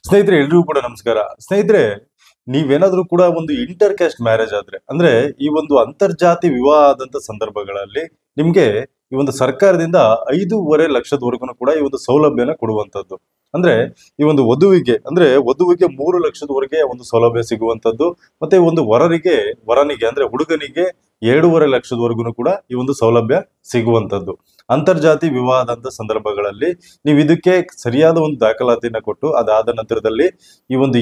ಸ್ನೇಹಿತರೆ ಎಲ್ರಿಗೂ ಕೂಡ ನಮಸ್ಕಾರ. ಸ್ನೇಹಿತರೆ, ನೀವೇನಾದ್ರೂ ಕೂಡ ಒಂದು ಇಂಟರ್ ಕ್ಯಾಸ್ಟ್ ಮ್ಯಾರೇಜ್ ಆದ್ರೆ ಅಂದ್ರೆ ಈ ಒಂದು ಅಂತರ್ಜಾತಿ ವಿವಾಹ ಆದಂತ ಸಂದರ್ಭಗಳಲ್ಲಿ ನಿಮ್ಗೆ ಈ ಒಂದು ಸರ್ಕಾರದಿಂದ 5,50,000 ಕೂಡ ಈ ಒಂದು ಸೌಲಭ್ಯನ ಕೊಡುವಂತದ್ದು. ಅಂದ್ರೆ ಈ ಒಂದು ವಧುವಿಗೆ 3 ಲಕ್ಷದವರೆಗೆ ಒಂದು ಸೌಲಭ್ಯ ಸಿಗುವಂತದ್ದು. ಮತ್ತೆ ಒಂದು ವರನಿಗೆ ಅಂದ್ರೆ ಹುಡುಗನಿಗೆ 2,50,000 ಕೂಡ ಈ ಒಂದು ಸೌಲಭ್ಯ ಸಿಗುವಂತದ್ದು. ಅಂತರ್ಜಾತಿ ವಿವಾಹದಂತ ಸಂದರ್ಭಗಳಲ್ಲಿ ನೀವು ಇದಕ್ಕೆ ಸರಿಯಾದ ಒಂದು ದಾಖಲಾತಿನ ಕೊಟ್ಟು ಅದಾದ ನಂತರದಲ್ಲಿ ಈ ಒಂದು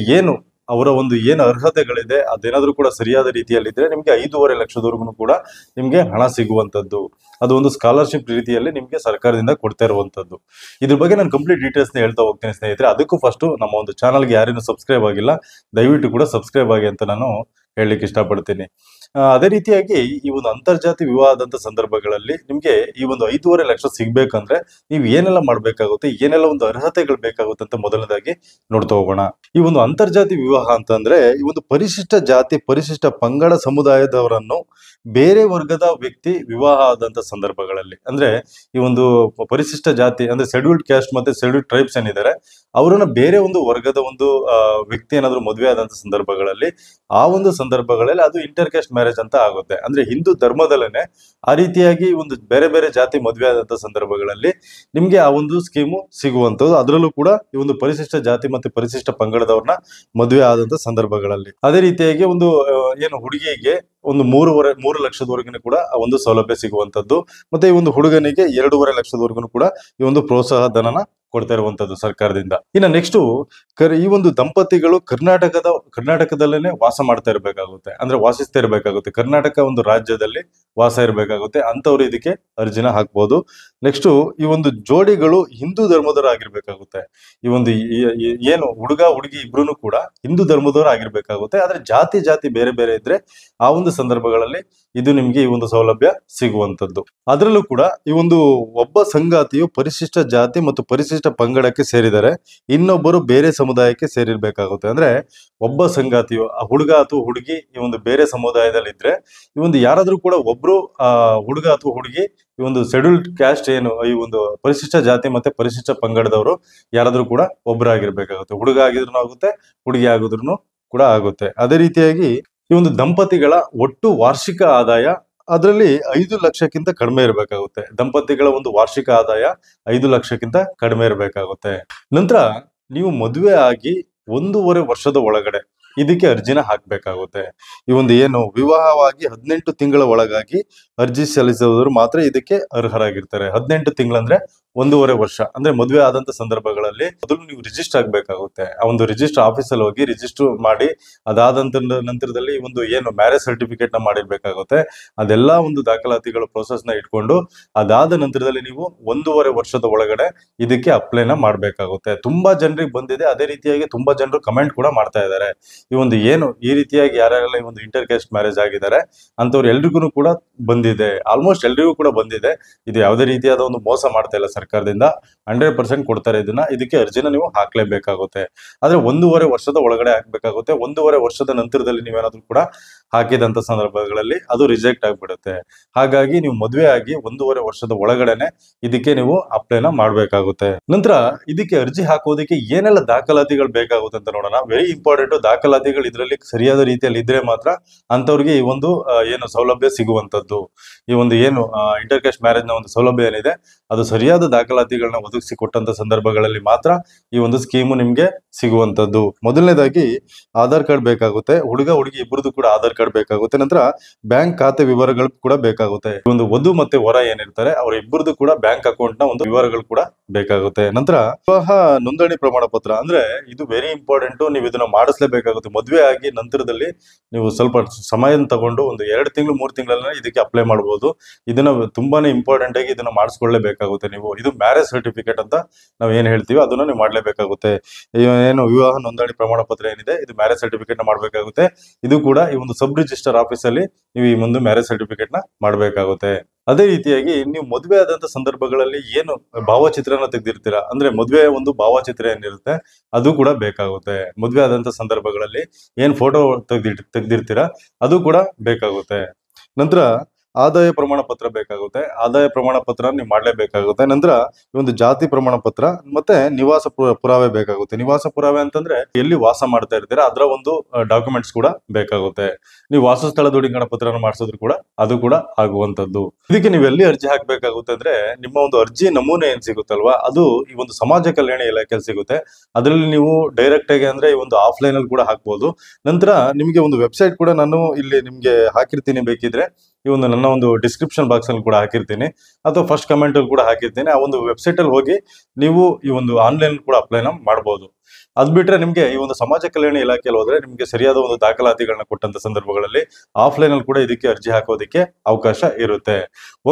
ಅವರ ಒಂದು ಅರ್ಹತೆಗಳಿದೆ ಅದೇನಾದ್ರೂ ಕೂಡ ಸರಿಯಾದ ರೀತಿಯಲ್ಲಿದ್ರೆ ನಿಮ್ಗೆ 5,50,000 ಕೂಡ ನಿಮ್ಗೆ ಹಣ ಸಿಗುವಂತದ್ದು. ಅದು ಒಂದು ಸ್ಕಾಲರ್ಶಿಪ್ ರೀತಿಯಲ್ಲಿ ನಿಮ್ಗೆ ಸರ್ಕಾರದಿಂದ ಕೊಡ್ತಾ ಇರುವಂತದ್ದು. ಇದ್ರ ಬಗ್ಗೆ ನಾನು ಕಂಪ್ಲೀಟ್ ಡೀಟೇಲ್ಸ್ ಹೇಳ್ತಾ ಹೋಗ್ತೀನಿ ಸ್ನೇಹಿತರೆ. ಅದಕ್ಕೂ ಫಸ್ಟ್ ನಮ್ಮ ಒಂದು ಚಾನಲ್ಗೆ ಯಾರೇನು ಸಬ್ಸ್ಕ್ರೈಬ್ ಆಗಿಲ್ಲ ದಯವಿಟ್ಟು ಕೂಡ ಸಬ್ಸ್ಕ್ರೈಬ್ ಆಗಿ ಅಂತ ನಾನು ಹೇಳಲಿಕ್ಕೆ ಇಷ್ಟಪಡ್ತೀನಿ. ಅದೇ ರೀತಿಯಾಗಿ ಈ ಒಂದು ಅಂತರ್ಜಾತಿ ವಿವಾಹದಂತ ಸಂದರ್ಭಗಳಲ್ಲಿ ನಿಮ್ಗೆ ಈ ಒಂದು 5,50,000 ಸಿಗ್ಬೇಕಂದ್ರೆ ನೀವು ಏನೆಲ್ಲ ಮಾಡ್ಬೇಕಾಗುತ್ತೆ, ಏನೆಲ್ಲ ಒಂದು ಅರ್ಹತೆಗಳು ಬೇಕಾಗುತ್ತೆ ಅಂತ ಮೊದಲನೇದಾಗಿ ನೋಡ್ತಾ ಹೋಗೋಣ. ಈ ಒಂದು ಅಂತರ್ಜಾತಿ ವಿವಾಹ ಅಂತಂದ್ರೆ ಈ ಒಂದು ಪರಿಶಿಷ್ಟ ಜಾತಿ ಪರಿಶಿಷ್ಟ ಪಂಗಡ ಸಮುದಾಯದವರನ್ನು ಬೇರೆ ವರ್ಗದ ವ್ಯಕ್ತಿ ವಿವಾಹ ಆದಂತ ಸಂದರ್ಭಗಳಲ್ಲಿ ಅಂದ್ರೆ ಈ ಒಂದು ಪರಿಶಿಷ್ಟ ಜಾತಿ ಅಂದ್ರೆ ಶೆಡ್ಯೂಲ್ಡ್ ಕ್ಯಾಸ್ಟ್ ಮತ್ತೆ ಶೆಡ್ಯೂಲ್ಡ್ ಟ್ರೈಬ್ಸ್ ಏನಿದ್ದಾರೆ ಅವರನ್ನ ಬೇರೆ ಒಂದು ವರ್ಗದ ಒಂದು ವ್ಯಕ್ತಿ ಏನಾದ್ರು ಮದುವೆ ಆದಂತ ಸಂದರ್ಭಗಳಲ್ಲಿ ಆ ಒಂದು ಸಂದರ್ಭಗಳಲ್ಲಿ ಅದು ಇಂಟರ್ ಕ್ಯಾಸ್ಟ್ ಮ್ಯಾರೇಜ್ ಅಂತ ಆಗುತ್ತೆ. ಅಂದ್ರೆ ಹಿಂದೂ ಧರ್ಮದಲ್ಲೇನೆ ಆ ರೀತಿಯಾಗಿ ಒಂದು ಬೇರೆ ಬೇರೆ ಜಾತಿ ಮದುವೆ ಆದಂತ ಸಂದರ್ಭಗಳಲ್ಲಿ ನಿಮ್ಗೆ ಆ ಒಂದು ಸ್ಕೀಮು ಸಿಗುವಂತದ್ದು. ಅದರಲ್ಲೂ ಕೂಡ ಈ ಒಂದು ಪರಿಶಿಷ್ಟ ಜಾತಿ ಮತ್ತೆ ಪರಿಶಿಷ್ಟ ಪಂಗಡದವ್ರನ್ನ ಮದುವೆ ಆದಂತ ಸಂದರ್ಭಗಳಲ್ಲಿ ಅದೇ ರೀತಿಯಾಗಿ ಒಂದು ಹುಡುಗಿಗೆ ಒಂದು 3 ಲಕ್ಷದವರೆಗೂ ಕೂಡ ಆ ಒಂದು ಸೌಲಭ್ಯ ಸಿಗುವಂತದ್ದು. ಮತ್ತೆ ಈ ಒಂದು ಹುಡುಗನಿಗೆ 2,50,000 ಕೂಡ ಈ ಒಂದು ಪ್ರೋತ್ಸಾಹ ಧನನ ಕೊಡ್ತಾ ಇರುವಂತದ್ದು ಸರ್ಕಾರದಿಂದ. ಇನ್ನು ನೆಕ್ಸ್ಟ್ ಈ ಒಂದು ದಂಪತಿಗಳು ಕರ್ನಾಟಕದಲ್ಲೇನೆ ವಾಸ ಮಾಡ್ತಾ ಇರ್ಬೇಕಾಗುತ್ತೆ, ಅಂದ್ರೆ ವಾಸಿಸ್ತಾ ಇರ್ಬೇಕಾಗುತ್ತೆ, ಕರ್ನಾಟಕ ಒಂದು ರಾಜ್ಯದಲ್ಲಿ ವಾಸ ಇರ್ಬೇಕಾಗುತ್ತೆ ಅಂತವ್ರು ಇದಕ್ಕೆ ಅರ್ಜಿನ ಹಾಕ್ಬೋದು. ನೆಕ್ಸ್ಟ್ ಈ ಒಂದು ಜೋಡಿಗಳು ಹಿಂದೂ ಧರ್ಮದವರು ಆಗಿರ್ಬೇಕಾಗುತ್ತೆ. ಈ ಒಂದು ಹುಡುಗ ಹುಡುಗಿ ಇಬ್ರು ಕೂಡ ಹಿಂದೂ ಧರ್ಮದವರು ಆಗಿರ್ಬೇಕಾಗುತ್ತೆ. ಆದ್ರೆ ಜಾತಿ ಬೇರೆ ಬೇರೆ ಇದ್ರೆ ಆ ಒಂದು ಸಂದರ್ಭಗಳಲ್ಲಿ ಇದು ನಿಮ್ಗೆ ಈ ಒಂದು ಸೌಲಭ್ಯ ಸಿಗುವಂತದ್ದು. ಅದರಲ್ಲೂ ಕೂಡ ಈ ಒಂದು ಒಬ್ಬ ಸಂಗಾತಿಯು ಪರಿಶಿಷ್ಟ ಜಾತಿ ಮತ್ತು ಪರಿಶಿಷ್ಟ ಪಂಗಡಕ್ಕೆ ಸೇರಿದರೆ ಇನ್ನೊಬ್ಬರು ಬೇರೆ ಸಮುದಾಯಕ್ಕೆ ಸೇರಿರ್ಬೇಕಾಗುತ್ತೆ. ಅಂದ್ರೆ ಒಬ್ಬ ಸಂಗಾತಿಯು ಆ ಹುಡುಗ ಅಥವಾ ಹುಡುಗಿ ಈ ಒಂದು ಬೇರೆ ಸಮುದಾಯದಲ್ಲಿ ಇದ್ರೆ ಈ ಒಂದು ಯಾರಾದ್ರೂ ಕೂಡ ಒಬ್ರು ಹುಡುಗ ಅಥವಾ ಹುಡುಗಿ ಈ ಒಂದು ಶೆಡ್ಯೂಲ್ಡ್ ಕ್ಯಾಸ್ಟ್ ಈ ಒಂದು ಪರಿಶಿಷ್ಟ ಜಾತಿ ಮತ್ತೆ ಪರಿಶಿಷ್ಟ ಪಂಗಡದವರು ಯಾರಾದ್ರೂ ಕೂಡ ಒಬ್ಬರಾಗಿರ್ಬೇಕಾಗುತ್ತೆ. ಹುಡುಗ ಆಗಿದ್ರು ಆಗುತ್ತೆ, ಹುಡುಗಿ ಆಗಿದ್ರು ಕೂಡ ಆಗುತ್ತೆ. ಅದೇ ರೀತಿಯಾಗಿ ಈ ಒಂದು ದಂಪತಿಗಳ ಒಟ್ಟು ವಾರ್ಷಿಕ ಆದಾಯ ಅದರಲ್ಲಿ 5 ಲಕ್ಷಕ್ಕಿಂತ ಕಡಿಮೆ ಇರಬೇಕಾಗುತ್ತೆ. ದಂಪತಿಗಳ ಒಂದು ವಾರ್ಷಿಕ ಆದಾಯ 5 ಲಕ್ಷಕ್ಕಿಂತ ಕಡಿಮೆ ಇರಬೇಕಾಗುತ್ತೆ. ನಂತರ ನೀವು ಮದುವೆ ಆಗಿ 1.5 ವರ್ಷದ ಒಳಗಡೆ ಇದಕ್ಕೆ ಅರ್ಜಿನ ಹಾಕ್ಬೇಕಾಗುತ್ತೆ. ಈ ಒಂದು ವಿವಾಹವಾಗಿ 18 ತಿಂಗಳ ಒಳಗಾಗಿ ಅರ್ಜಿ ಸಲ್ಲಿಸಿದವರು ಮಾತ್ರ ಇದಕ್ಕೆ ಅರ್ಹರಾಗಿರ್ತಾರೆ. 18 ತಿಂಗಳಂದ್ರೆ 1.5 ವರ್ಷ ಅಂದ್ರೆ ಮದುವೆ ಆದಂತ ಸಂದರ್ಭಗಳಲ್ಲಿ ಮೊದಲು ನೀವು ರಿಜಿಸ್ಟರ್ ಆಗ್ಬೇಕಾಗುತ್ತೆ. ಆ ಒಂದು ರಿಜಿಸ್ಟರ್ ಆಫೀಸಲ್ಲಿ ಹೋಗಿ ರಿಜಿಸ್ಟರ್ ಮಾಡಿ ಅದಾದಂತ ನಂತರದಲ್ಲಿ ಈ ಒಂದು ಮ್ಯಾರೇಜ್ ಸರ್ಟಿಫಿಕೇಟ್ ನ ಮಾಡಿರ್ಬೇಕಾಗುತ್ತೆ. ಅದೆಲ್ಲಾ ಒಂದು ದಾಖಲಾತಿಗಳ ಪ್ರೊಸೆಸ್ ನ ಇಟ್ಕೊಂಡು ಅದಾದ ನಂತರದಲ್ಲಿ ನೀವು 1.5 ವರ್ಷದ ಒಳಗಡೆ ಇದಕ್ಕೆ ಅಪ್ಲೈನ ಮಾಡ್ಬೇಕಾಗುತ್ತೆ. ತುಂಬಾ ಜನರಿಗೆ ಬಂದಿದೆ. ಅದೇ ರೀತಿಯಾಗಿ ತುಂಬಾ ಜನರು ಕಮೆಂಟ್ ಕೂಡ ಮಾಡ್ತಾ ಇದ್ದಾರೆ. ಈ ಒಂದು ಈ ರೀತಿಯಾಗಿ ಯಾರೆಲ್ಲ ಈ ಒಂದು ಇಂಟರ್ ಕ್ಯಾಸ್ಟ್ ಮ್ಯಾರೇಜ್ ಆಗಿದ್ದಾರೆ ಅಂತವ್ರು ಎಲ್ರಿಗೂ ಕೂಡ ಬಂದಿದೆ. ಆಲ್ಮೋಸ್ಟ್ ಎಲ್ರಿಗೂ ಕೂಡ ಬಂದಿದೆ. ಇದು ಯಾವುದೇ ರೀತಿಯಾದ ಒಂದು ಮೋಸ ಮಾಡ್ತಾ ಇಲ್ಲ ಸರ್ಕಾರದಿಂದ. 100% ಕೊಡ್ತಾರೆ ಇದಕ್ಕೆ ಅರ್ಜಿನ ನೀವು ಹಾಕ್ಲೇಬೇಕಾಗುತ್ತೆ. ಆದ್ರೆ 1.5 ವರ್ಷದ ಒಳಗಡೆ ಹಾಕ್ಬೇಕಾಗುತ್ತೆ. 1.5 ವರ್ಷದ ನಂತರದಲ್ಲಿ ನೀವೇನಾದ್ರೂ ಕೂಡ ಹಾಕಿದಂತ ಸಂದರ್ಭಗಳಲ್ಲಿ ಅದು ರಿಜೆಕ್ಟ್ ಆಗ್ಬಿಡುತ್ತೆ. ಹಾಗಾಗಿ ನೀವು ಮದುವೆ ಆಗಿ 1.5 ವರ್ಷದ ಒಳಗಡೆನೆ ಇದಕ್ಕೆ ನೀವು ಅಪ್ಲೈನ ಮಾಡ್ಬೇಕಾಗುತ್ತೆ. ನಂತರ ಇದಕ್ಕೆ ಅರ್ಜಿ ಹಾಕೋದಕ್ಕೆ ಏನೆಲ್ಲ ದಾಖಲಾತಿಗಳು ಬೇಕಾಗುತ್ತೆ ಅಂತ ನೋಡೋಣ. Very important. ದಾಖಲಾತಿಗಳು ಇದರಲ್ಲಿ ಸರಿಯಾದ ರೀತಿಯಲ್ಲಿ ಇದ್ರೆ ಮಾತ್ರ ಅಂತವ್ರಿಗೆ ಈ ಒಂದು ಸೌಲಭ್ಯ ಸಿಗುವಂತದ್ದು. ಈ ಒಂದು ಇಂಟರ್ ಕ್ಯಾಸ್ಟ್ ಮ್ಯಾರೇಜ್ ನ ಒಂದು ಸೌಲಭ್ಯ ಏನಿದೆ ಅದು ಸರಿಯಾದ ದಾಖಲಾತಿಗಳನ್ನ ಒದಗಿಸಿ ಕೊಟ್ಟಂತ ಸಂದರ್ಭಗಳಲ್ಲಿ ಮಾತ್ರ ಈ ಒಂದು ಸ್ಕೀಮು ನಿಮ್ಗೆ ಸಿಗುವಂತದ್ದು. ಮೊದಲನೇದಾಗಿ ಆಧಾರ್ ಕಾರ್ಡ್ ಬೇಕಾಗುತ್ತೆ. ಹುಡುಗ ಹುಡುಗಿ ಇಬ್ಬರದು ಕೂಡ ಆಧಾರ್ ಕಾರ್ಡ್ ಬೇಕಾಗುತ್ತೆ. ನಂತರ ಬ್ಯಾಂಕ್ ಖಾತೆ ವಿವರಗಳು ಕೂಡ ಬೇಕಾಗುತ್ತೆ. ಒಂದು ವಧು ಮತ್ತೆ ವರ ಏನಿರ್ತಾರೆ ಅವರ ಇಬ್ಬರದು ಕೂಡ ಬ್ಯಾಂಕ್ ಅಕೌಂಟ್ ನ ಒಂದು ವಿವರಗಳು ಕೂಡ ಬೇಕಾಗುತ್ತೆ. ನಂತರ ವಿವಾಹ ನೋಂದಣಿ ಪ್ರಮಾಣ ಪತ್ರ ಅಂದ್ರೆ ಇದು ವೆರಿ ಇಂಪಾರ್ಟೆಂಟ್. ನೀವು ಇದನ್ನ ಮಾಡಿಸ್ಲೇಬೇಕಾಗುತ್ತೆ. ಮದುವೆ ಆಗಿ ನಂತರದಲ್ಲಿ ನೀವು ಸ್ವಲ್ಪ ಸಮಯ ತಗೊಂಡು ಒಂದು 2 ತಿಂಗಳು 3 ತಿಂಗಳಲ್ಲಿ ಇದಕ್ಕೆ ಅಪ್ಲೈ ಮಾಡಬಹುದು. ಇದನ್ನ ತುಂಬಾನೇ ಇಂಪಾರ್ಟೆಂಟ್ ಆಗಿ ಇದನ್ನ ಮಾಡಿಸ್ಕೊಳ್ಳೇಬೇಕಾಗುತ್ತೆ. ನೀವು ಇದು ಮ್ಯಾರೇಜ್ ಸರ್ಟಿಫಿಕೇಟ್ ಅಂತ ನಾವ್ ಏನ್ ಹೇಳ್ತೀವಿ ಅದನ್ನ ನೀವು ಮಾಡ್ಲೇಬೇಕಾಗುತ್ತೆ. ವಿವಾಹ ನೋಂದಣಿ ಪ್ರಮಾಣ ಪತ್ರ ಏನಿದೆ ಇದು ಮ್ಯಾರೇಜ್ ಸರ್ಟಿಫಿಕೇಟ್ ನ ಮಾಡ್ಬೇಕಾಗುತ್ತೆ. ಇದು ಕೂಡ ಈ ಒಂದು ಸಬ್ ರಿಜಿಸ್ಟರ್ ಆಫೀಸ್ ಅಲ್ಲಿ ನೀವು ಈ ಒಂದು ಮ್ಯಾರೇಜ್ ಸರ್ಟಿಫಿಕೇಟ್ ನ ಮಾಡ್ಬೇಕಾಗುತ್ತೆ. ಅದೇ ರೀತಿಯಾಗಿ ನೀವು ಮದುವೆ ಆದಂತ ಸಂದರ್ಭಗಳಲ್ಲಿ ಭಾವಚಿತ್ರನ ತೆಗೆದಿರ್ತೀರಾ ಅಂದ್ರೆ ಮದುವೆಯ ಒಂದು ಭಾವಚಿತ್ರ ಏನಿರುತ್ತೆ ಅದು ಕೂಡ ಬೇಕಾಗುತ್ತೆ. ಮದುವೆ ಆದಂತ ಸಂದರ್ಭಗಳಲ್ಲಿ ಫೋಟೋ ತೆಗ್ದಿರ್ತೀರಾ ಅದು ಕೂಡ ಬೇಕಾಗುತ್ತೆ. ನಂತರ ಆದಾಯ ಪ್ರಮಾಣ ಪತ್ರ ಬೇಕಾಗುತ್ತೆ. ಆದಾಯ ಪ್ರಮಾಣ ಪತ್ರ ನೀವು ಮಾಡಲೇಬೇಕಾಗುತ್ತೆ. ನಂತರ ಈ ಒಂದು ಜಾತಿ ಪ್ರಮಾಣ ಪತ್ರ ಮತ್ತೆ ನಿವಾಸ ಪುರಾವೆ ಬೇಕಾಗುತ್ತೆ. ನಿವಾಸ ಪುರಾವೆ ಅಂತಂದ್ರೆ ಎಲ್ಲಿ ವಾಸ ಮಾಡ್ತಾ ಇರ್ತೀರಾ ಅದರ ಒಂದು ಡಾಕ್ಯುಮೆಂಟ್ಸ್ ಕೂಡ ಬೇಕಾಗುತ್ತೆ. ನೀವು ವಾಸಸ್ಥಳ ದೃಢೀಕರಣ ಪತ್ರನ ಮಾಡಿಸಿದ್ರು ಕೂಡ ಅದು ಕೂಡ ಆಗುವಂತದ್ದು. ಇದಕ್ಕೆ ನೀವು ಎಲ್ಲಿ ಅರ್ಜಿ ಹಾಕ್ಬೇಕಾಗುತ್ತೆ ಅಂದ್ರೆ ನಿಮ್ಮ ಒಂದು ಅರ್ಜಿ ನಮೂನೆ ಏನ್ ಸಿಗುತ್ತಲ್ವಾ ಅದು ಈ ಒಂದು ಸಮಾಜ ಕಲ್ಯಾಣ ಇಲಾಖೆಯಲ್ಲಿ ಸಿಗುತ್ತೆ. ಅದರಲ್ಲಿ ನೀವು ಡೈರೆಕ್ಟ್ ಆಗಿ ಅಂದ್ರೆ ಈ ಒಂದು ಆಫ್ಲೈನ್ ಅಲ್ಲಿ ಕೂಡ ಹಾಕ್ಬೋದು. ನಂತರ ನಿಮಗೆ ಒಂದು ವೆಬ್ಸೈಟ್ ಕೂಡ ನಾನು ಇಲ್ಲಿ ನಿಮ್ಗೆ ಹಾಕಿರ್ತೀನಿ, ಬೇಕಿದ್ರೆ ಈ ಒಂದು ನನ್ನ ಒಂದು ಡಿಸ್ಕ್ರಿಪ್ಷನ್ ಬಾಕ್ಸ್ ಅಲ್ಲಿ ಕೂಡ ಹಾಕಿರ್ತೀನಿ ಅಥವಾ ಫಸ್ಟ್ ಕಮೆಂಟ್ ಅಲ್ಲಿ ಕೂಡ ಹಾಕಿರ್ತೀನಿ. ಆ ಒಂದು ವೆಬ್ಸೈಟ್ ಅಲ್ಲಿ ಹೋಗಿ ನೀವು ಈ ಒಂದು ಆನ್ಲೈನ್ ಕೂಡ ಅಪ್ಲೈನ ಮಾಡಬಹುದು. ಅದ್ ಬಿಟ್ರೆ ನಿಮ್ಗೆ ಈ ಒಂದು ಸಮಾಜ ಕಲ್ಯಾಣ ಇಲಾಖೆಯಲ್ಲಿ ಹೋದ್ರೆ ನಿಮ್ಗೆ ಸರಿಯಾದ ಒಂದು ದಾಖಲಾತಿಗಳನ್ನ ಕೊಟ್ಟಂತ ಸಂದರ್ಭಗಳಲ್ಲಿ ಆಫ್ಲೈನ್ ಅಲ್ಲಿ ಕೂಡ ಇದಕ್ಕೆ ಅರ್ಜಿ ಹಾಕೋದಕ್ಕೆ ಅವಕಾಶ ಇರುತ್ತೆ.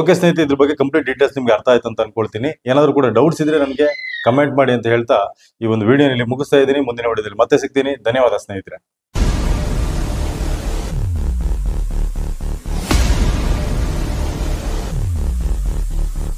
ಓಕೆ ಸ್ನೇಹಿತರೆ, ಇದ್ರ ಬಗ್ಗೆ ಕಂಪ್ಲೀಟ್ ಡೀಟೇಲ್ಸ್ ನಿಮ್ಗೆ ಅರ್ಥ ಆಯ್ತು ಅಂತ ಅನ್ಕೊಳ್ತೀನಿ. ಏನಾದ್ರು ಕೂಡ ಡೌಟ್ಸ್ ಇದ್ರೆ ನನಗೆ ಕಮೆಂಟ್ ಮಾಡಿ ಅಂತ ಹೇಳ್ತಾ ಈ ಒಂದು ವಿಡಿಯೋ ಇಲ್ಲಿ ಮುಗಿಸ್ತಾ ಇದ್ದೀನಿ. ಮುಂದಿನ ವಿಡಿಯೋದಲ್ಲಿ ಮತ್ತೆ ಸಿಗ್ತೀನಿ. ಧನ್ಯವಾದ ಸ್ನೇಹಿತರೆ.